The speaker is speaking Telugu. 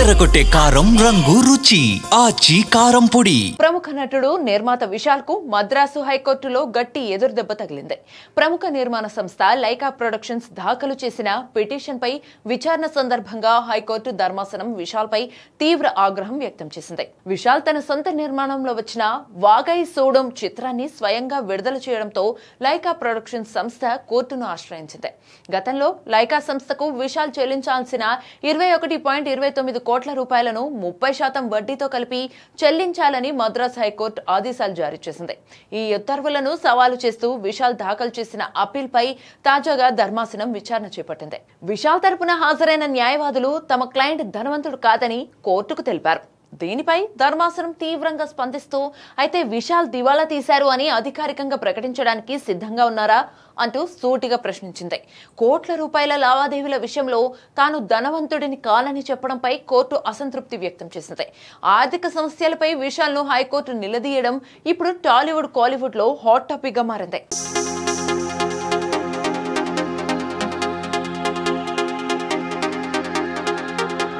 అదరగొట్టే కారం రంగు రుచి ఆచి కారం పొడి. ప్రముఖ నటుడు నిర్మాత విశాల్ కు మద్రాసు హైకోర్టులో గట్టి ఎదురుదెబ్బ తగిలింది. ప్రముఖ నిర్మాణ సంస్థ లైకా ప్రొడక్షన్స్ దాఖలు చేసిన పిటిషన్ పై విచారణ సందర్భంగా హైకోర్టు ధర్మాసనం విశాల్ పై తీవ్ర ఆగ్రహం వ్యక్తం చేసింది. విశాల్ తన సొంత నిర్మాణంలో వచ్చిన వాగై సోడం చిత్రాన్ని స్వయంగా విడుదల చేయడంతో లైకా ప్రొడక్షన్స్ సంస్థ కోర్టును ఆశ్రయించింది. గతంలో లైకా సంస్థకు విశాల్ చెల్లించాల్సిన 21.29 కోట్ల రూపాయలను 30% వడ్డీతో కలిపి చెల్లించాలని మద్రాస్ హైకోర్టు ఆదేశాలు జారీ చేసింది. ఈ ఉత్తర్వులను సవాలు చేస్తూ విశాల్ దాఖలు చేసిన అప్పీల్ పై తాజాగా ధర్మాసనం విచారణ చేపట్టింది. విశాల్ తరపున హాజరైన న్యాయవాదులు తమ క్లయింట్ ధనవంతుడు కాదని కోర్టుకు తెలిపారు. దీనిపై ధర్మాసనం తీవ్రంగా స్పందిస్తూ అయితే విశాల్ దివాళా తీశారు అని అధికారికంగా ప్రకటించడానికి సిద్ధంగా ఉన్నారా అంటూ సూటిగా ప్రశ్నించింది. కోట్ల రూపాయల లావాదేవీల విషయంలో తాను ధనవంతుడిని కానని చెప్పడంపై కోర్టు అసంతృప్తి వ్యక్తం చేసింది. ఆర్థిక సమస్యలపై విశాల్ ను హైకోర్టు నిలదీయడం ఇప్పుడు టాలీవుడ్, కాలీవుడ్ లో హాట్ టాపిక్ గా మారింది.